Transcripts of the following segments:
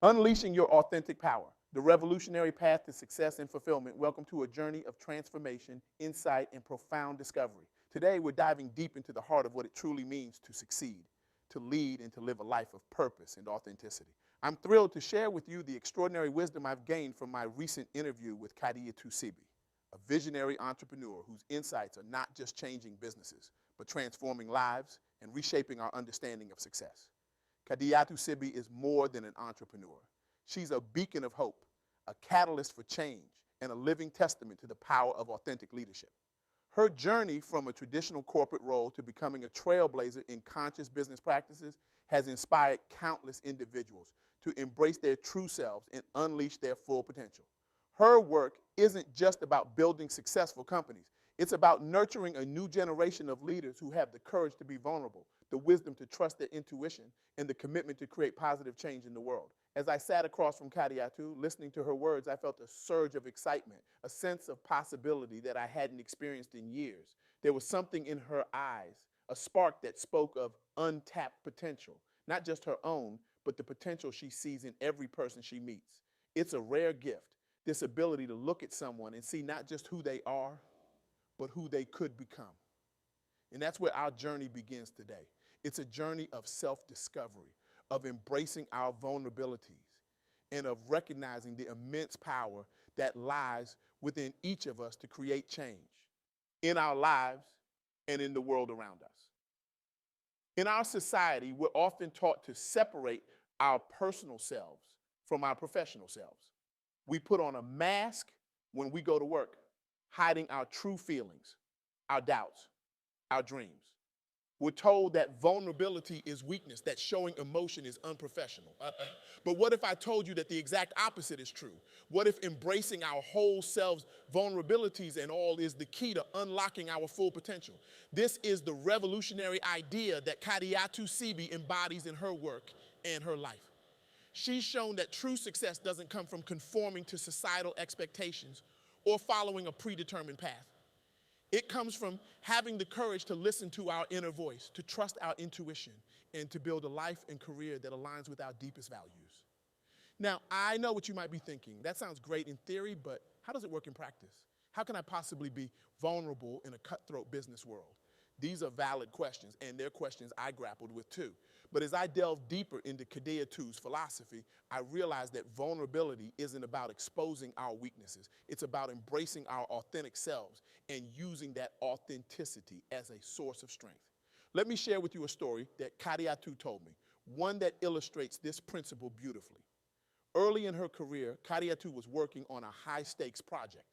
Unleashing your authentic power, the revolutionary path to success and fulfillment. Welcome to a journey of transformation, insight, and profound discovery. Today, we're diving deep into the heart of what it truly means to succeed, to lead, and to live a life of purpose and authenticity. I'm thrilled to share with you the extraordinary wisdom I've gained from my recent interview with Kadiatou Sibi, a visionary entrepreneur whose insights are not just changing businesses, but transforming lives and reshaping our understanding of success. Kadiatou Sibi is more than an entrepreneur. She's a beacon of hope, a catalyst for change, and a living testament to the power of authentic leadership. Her journey from a traditional corporate role to becoming a trailblazer in conscious business practices has inspired countless individuals to embrace their true selves and unleash their full potential. Her work isn't just about building successful companies. It's about nurturing a new generation of leaders who have the courage to be vulnerable, the wisdom to trust their intuition, and the commitment to create positive change in the world. As I sat across from Kadiatou, listening to her words, I felt a surge of excitement, a sense of possibility that I hadn't experienced in years. There was something in her eyes, a spark that spoke of untapped potential, not just her own, but the potential she sees in every person she meets. It's a rare gift, this ability to look at someone and see not just who they are, but who they could become. And that's where our journey begins today. It's a journey of self-discovery, of embracing our vulnerabilities, and of recognizing the immense power that lies within each of us to create change in our lives and in the world around us. In our society, we're often taught to separate our personal selves from our professional selves. We put on a mask when we go to work, hiding our true feelings, our doubts, our dreams. We're told that vulnerability is weakness, that showing emotion is unprofessional. But what if I told you that the exact opposite is true? What if embracing our whole selves, vulnerabilities and all, is the key to unlocking our full potential? This is the revolutionary idea that Kadiatou Sibi embodies in her work and her life. She's shown that true success doesn't come from conforming to societal expectations or following a predetermined path. It comes from having the courage to listen to our inner voice, to trust our intuition, and to build a life and career that aligns with our deepest values. Now, I know what you might be thinking. That sounds great in theory, but how does it work in practice? How can I possibly be vulnerable in a cutthroat business world? These are valid questions, and they're questions I grappled with too. But as I delve deeper into Kadiatou's philosophy, I realized that vulnerability isn't about exposing our weaknesses. It's about embracing our authentic selves and using that authenticity as a source of strength. Let me share with you a story that Kadiatou told me, one that illustrates this principle beautifully. Early in her career, Kadiatou was working on a high-stakes project.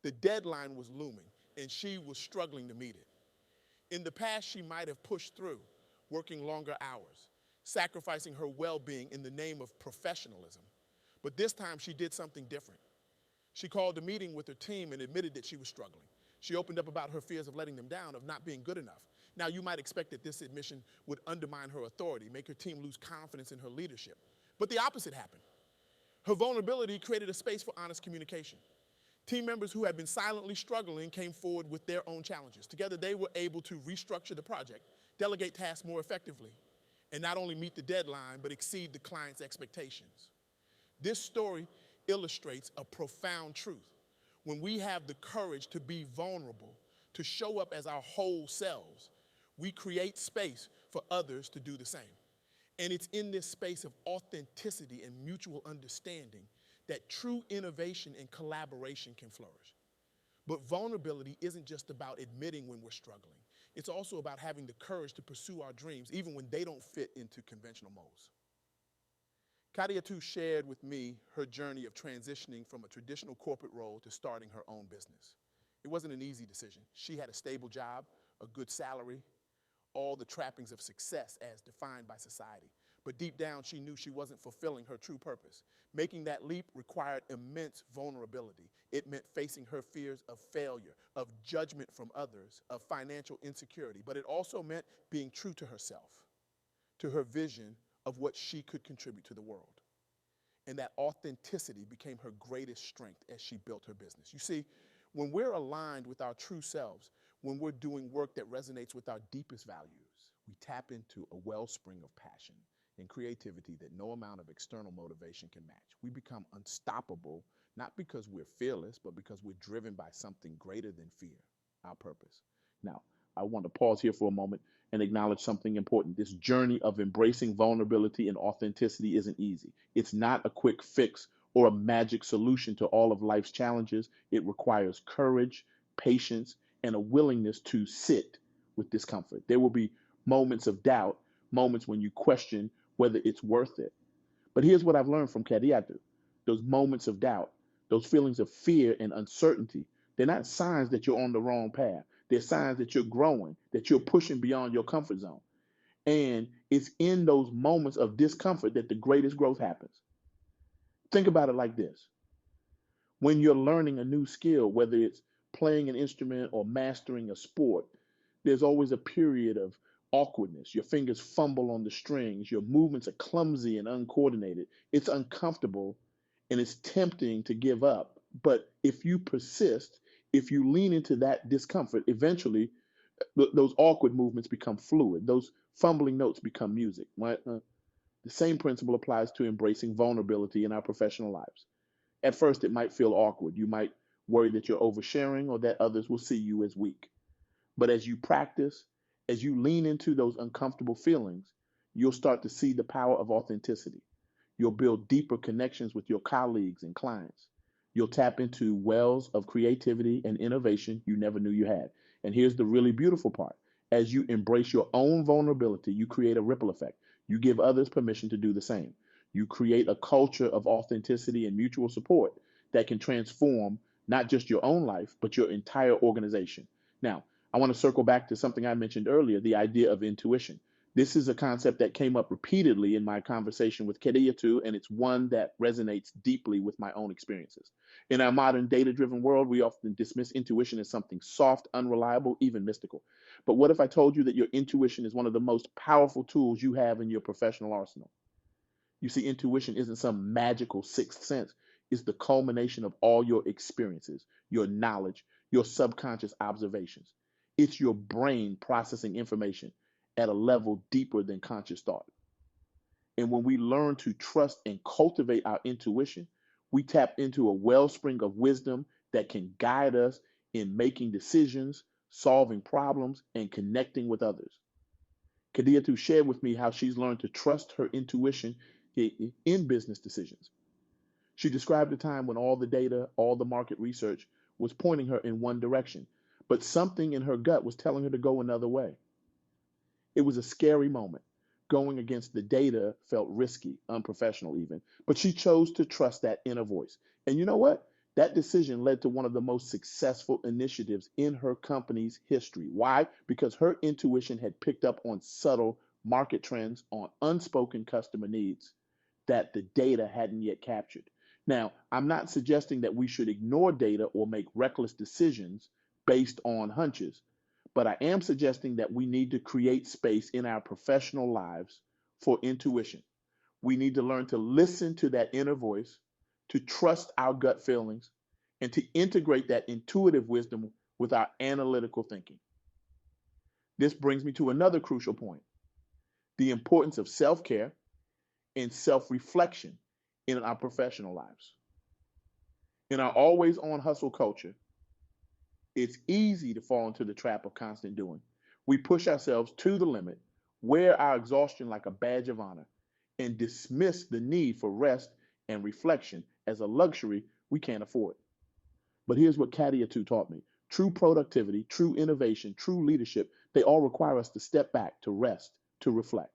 The deadline was looming, and she was struggling to meet it. In the past, she might have pushed through, working longer hours, sacrificing her well-being in the name of professionalism. But this time, she did something different. She called a meeting with her team and admitted that she was struggling. She opened up about her fears of letting them down, of not being good enough. Now, you might expect that this admission would undermine her authority, make her team lose confidence in her leadership. But the opposite happened. Her vulnerability created a space for honest communication. Team members who had been silently struggling came forward with their own challenges. Together, they were able to restructure the project, delegate tasks more effectively, and not only meet the deadline, but exceed the client's expectations. This story illustrates a profound truth. When we have the courage to be vulnerable, to show up as our whole selves, we create space for others to do the same. And it's in this space of authenticity and mutual understanding that true innovation and collaboration can flourish. But vulnerability isn't just about admitting when we're struggling. It's also about having the courage to pursue our dreams, even when they don't fit into conventional molds. Kadiatou shared with me her journey of transitioning from a traditional corporate role to starting her own business. It wasn't an easy decision. She had a stable job, a good salary, all the trappings of success as defined by society. But deep down, she knew she wasn't fulfilling her true purpose. Making that leap required immense vulnerability. It meant facing her fears of failure, of judgment from others, of financial insecurity. But it also meant being true to herself, to her vision of what she could contribute to the world. And that authenticity became her greatest strength as she built her business. You see, when we're aligned with our true selves, when we're doing work that resonates with our deepest values, we tap into a wellspring of passion, and creativity that no amount of external motivation can match. We become unstoppable, not because we're fearless, but because we're driven by something greater than fear, our purpose. Now, I want to pause here for a moment and acknowledge something important. This journey of embracing vulnerability and authenticity isn't easy. It's not a quick fix or a magic solution to all of life's challenges. It requires courage, patience, and a willingness to sit with discomfort. There will be moments of doubt, moments when you question whether it's worth it. But here's what I've learned from Kadiatou. Those moments of doubt, those feelings of fear and uncertainty, they're not signs that you're on the wrong path. They're signs that you're growing, that you're pushing beyond your comfort zone. And it's in those moments of discomfort that the greatest growth happens. Think about it like this. When you're learning a new skill, whether it's playing an instrument or mastering a sport, there's always a period of awkwardness. Your fingers fumble on the strings, your movements are clumsy and uncoordinated. It's uncomfortable and it's tempting to give up. But if you persist, if you lean into that discomfort, eventually those awkward movements become fluid. Those fumbling notes become music. Right? The same principle applies to embracing vulnerability in our professional lives. At first, it might feel awkward. You might worry that you're oversharing or that others will see you as weak. But as you practice, as you lean into those uncomfortable feelings, you'll start to see the power of authenticity. You'll build deeper connections with your colleagues and clients. You'll tap into wells of creativity and innovation you never knew you had. And here's the really beautiful part. As you embrace your own vulnerability, you create a ripple effect. You give others permission to do the same. You create a culture of authenticity and mutual support that can transform not just your own life, but your entire organization. Now, I want to circle back to something I mentioned earlier, the idea of intuition. This is a concept that came up repeatedly in my conversation with Kadiatou, and it's one that resonates deeply with my own experiences. In our modern data driven world, we often dismiss intuition as something soft, unreliable, even mystical. But what if I told you that your intuition is one of the most powerful tools you have in your professional arsenal? You see, intuition isn't some magical sixth sense, it's the culmination of all your experiences, your knowledge, your subconscious observations. It's your brain processing information at a level deeper than conscious thought. And when we learn to trust and cultivate our intuition, we tap into a wellspring of wisdom that can guide us in making decisions, solving problems, and connecting with others. Kadiatou shared with me how she's learned to trust her intuition in business decisions. She described a time when all the data, all the market research was pointing her in one direction, but something in her gut was telling her to go another way. It was a scary moment. Going against the data felt risky, unprofessional even, but she chose to trust that inner voice. And you know what? That decision led to one of the most successful initiatives in her company's history. Why? Because her intuition had picked up on subtle market trends, on unspoken customer needs that the data hadn't yet captured. Now, I'm not suggesting that we should ignore data or make reckless decisions based on hunches, but I am suggesting that we need to create space in our professional lives for intuition. We need to learn to listen to that inner voice, to trust our gut feelings, and to integrate that intuitive wisdom with our analytical thinking. This brings me to another crucial point, the importance of self care and self reflection in our professional lives. In our always on hustle culture, it's easy to fall into the trap of constant doing. We push ourselves to the limit, wear our exhaustion like a badge of honor, and dismiss the need for rest and reflection as a luxury we can't afford. But here's what Kadiatou taught me. True productivity, true innovation, true leadership, they all require us to step back, to rest, to reflect.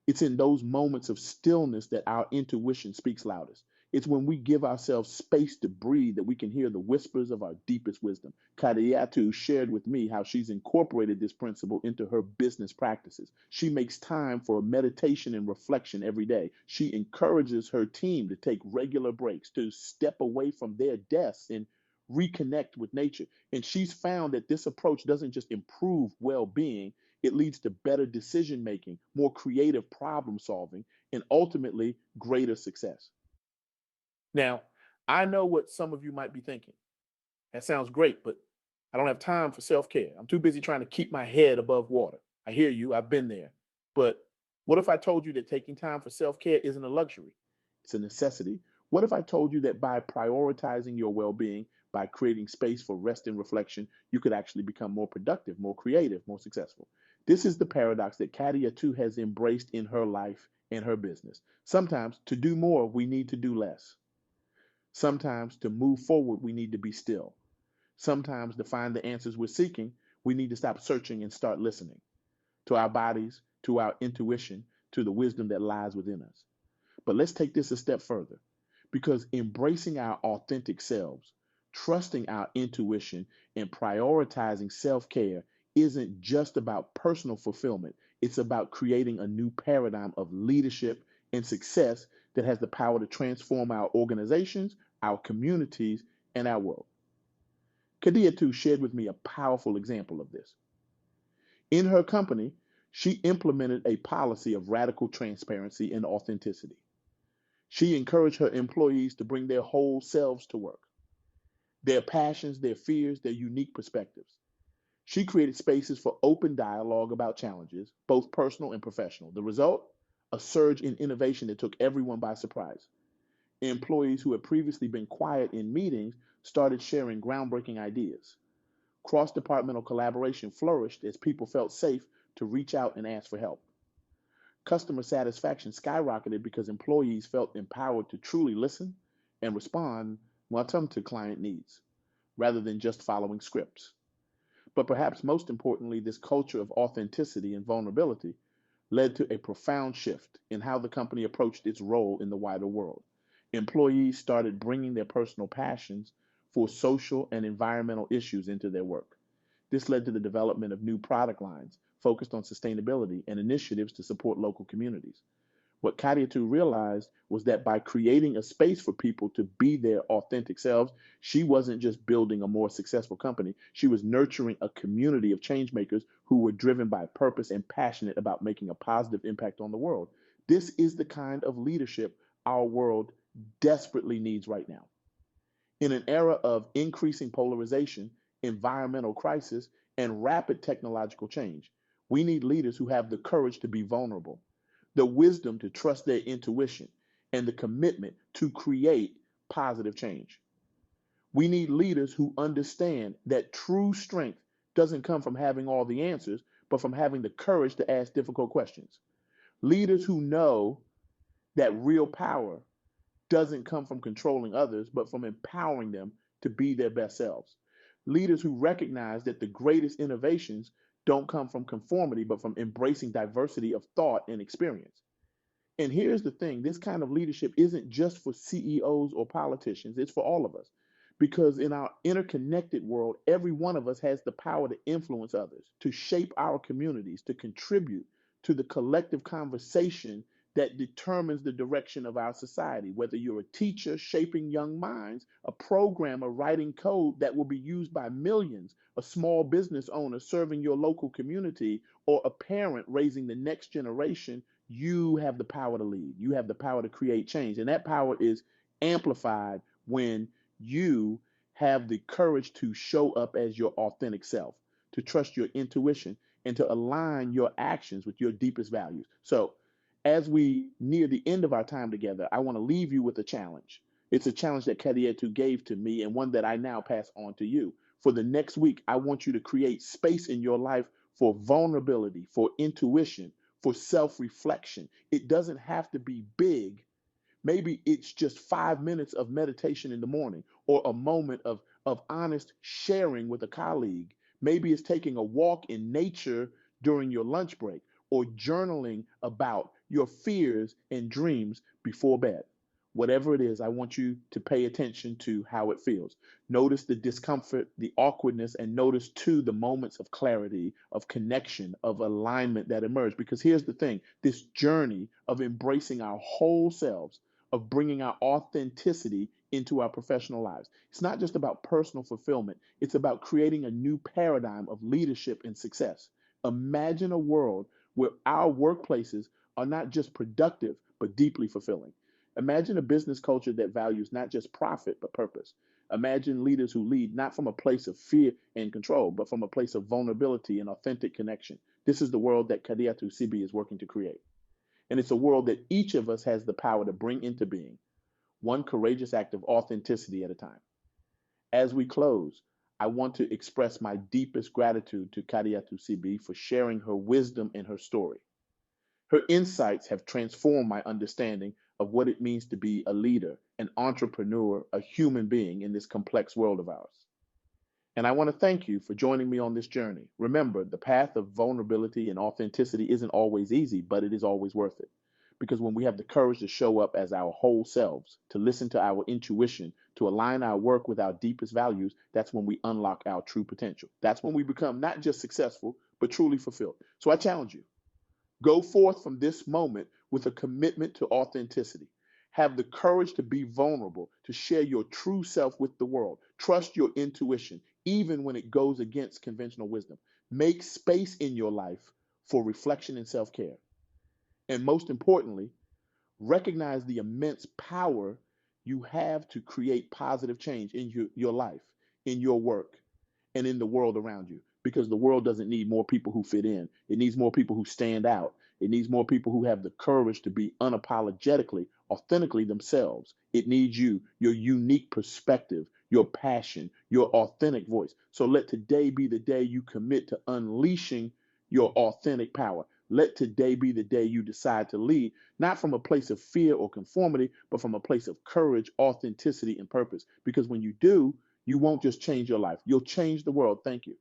It's in those moments of stillness that our intuition speaks loudest. It's when we give ourselves space to breathe that we can hear the whispers of our deepest wisdom. Kadiatou shared with me how she's incorporated this principle into her business practices. She makes time for meditation and reflection every day. She encourages her team to take regular breaks, to step away from their desks and reconnect with nature. And she's found that this approach doesn't just improve well being, it leads to better decision making, more creative problem solving, and ultimately greater success. Now, I know what some of you might be thinking. That sounds great, but I don't have time for self care. I'm too busy trying to keep my head above water. I hear you, I've been there. But What if I told you that taking time for self care isn't a luxury? It's a necessity. What if I told you that by prioritizing your well being, by creating space for rest and reflection, you could actually become more productive, more creative, more successful? This is the paradox that Kadiatou has embraced in her life and her business. Sometimes to do more, we need to do less. Sometimes to move forward, we need to be still. Sometimes to find the answers we're seeking, we need to stop searching and start listening to our bodies, to our intuition, to the wisdom that lies within us. But let's take this a step further because embracing our authentic selves, trusting our intuition, and prioritizing self care isn't just about personal fulfillment. It's about creating a new paradigm of leadership and success that has the power to transform our organizations, our communities, and our world. Kadiatou shared with me a powerful example of this. In her company, she implemented a policy of radical transparency and authenticity. She encouraged her employees to bring their whole selves to work, their passions, their fears, their unique perspectives. She created spaces for open dialogue about challenges, both personal and professional. The result? A surge in innovation that took everyone by surprise. Employees who had previously been quiet in meetings started sharing groundbreaking ideas. Cross departmental collaboration flourished as people felt safe to reach out and ask for help. Customer satisfaction skyrocketed because employees felt empowered to truly listen and respond well to client needs rather than just following scripts. But perhaps most importantly, this culture of authenticity and vulnerability led to a profound shift in how the company approached its role in the wider world. Employees started bringing their personal passions for social and environmental issues into their work. This led to the development of new product lines focused on sustainability and initiatives to support local communities. What Kadiatou realized was that by creating a space for people to be their authentic selves, she wasn't just building a more successful company, she was nurturing a community of changemakers who were driven by purpose and passionate about making a positive impact on the world. This is the kind of leadership our world desperately needs right now. In an era of increasing polarization, environmental crisis, and rapid technological change, we need leaders who have the courage to be vulnerable, the wisdom to trust their intuition, and the commitment to create positive change. We need leaders who understand that true strength doesn't come from having all the answers, but from having the courage to ask difficult questions. Leaders who know that real power doesn't come from controlling others, but from empowering them to be their best selves. Leaders who recognize that the greatest innovations don't come from conformity, but from embracing diversity of thought and experience. And here's the thing, this kind of leadership isn't just for CEOs or politicians, it's for all of us. Because in our interconnected world, every one of us has the power to influence others, to shape our communities, to contribute to the collective conversation that determines the direction of our society. Whether you're a teacher shaping young minds, a programmer writing code that will be used by millions, a small business owner serving your local community, or a parent raising the next generation, you have the power to lead. You have the power to create change. And that power is amplified when you have the courage to show up as your authentic self, to trust your intuition, and to align your actions with your deepest values. So, as we near the end of our time together, I want to leave you with a challenge. It's a challenge that Kadiatou gave to me and one that I now pass on to you. For the next week, I want you to create space in your life for vulnerability, for intuition, for self reflection. It doesn't have to be big. Maybe it's just 5 minutes of meditation in the morning or a moment of honest sharing with a colleague. Maybe it's taking a walk in nature during your lunch break or journaling about your fears and dreams before bed. Whatever it is, I want you to pay attention to how it feels. Notice the discomfort, the awkwardness, and notice too the moments of clarity, of connection, of alignment that emerge. Because here's the thing, this journey of embracing our whole selves, of bringing our authenticity into our professional lives. It's not just about personal fulfillment, it's about creating a new paradigm of leadership and success. Imagine a world where our workplaces are not just productive, but deeply fulfilling. Imagine a business culture that values not just profit, but purpose. Imagine leaders who lead not from a place of fear and control, but from a place of vulnerability and authentic connection. This is the world that Kadiatou Sibi is working to create. And it's a world that each of us has the power to bring into being, one courageous act of authenticity at a time. As we close, I want to express my deepest gratitude to Kadiatou Sibi for sharing her wisdom and her story. Her insights have transformed my understanding of what it means to be a leader, an entrepreneur, a human being in this complex world of ours. And I want to thank you for joining me on this journey. Remember, the path of vulnerability and authenticity isn't always easy, but it is always worth it. Because when we have the courage to show up as our whole selves, to listen to our intuition, to align our work with our deepest values, that's when we unlock our true potential. That's when we become not just successful, but truly fulfilled. So I challenge you. Go forth from this moment with a commitment to authenticity. Have the courage to be vulnerable, to share your true self with the world. Trust your intuition, even when it goes against conventional wisdom. Make space in your life for reflection and self care. And most importantly, recognize the immense power you have to create positive change in your life, in your work, and in the world around you. Because the world doesn't need more people who fit in. It needs more people who stand out. It needs more people who have the courage to be unapologetically, authentically themselves. It needs you, your unique perspective, your passion, your authentic voice. So let today be the day you commit to unleashing your authentic power. Let today be the day you decide to lead, not from a place of fear or conformity, but from a place of courage, authenticity, and purpose. Because when you do, you won't just change your life, you'll change the world. Thank you.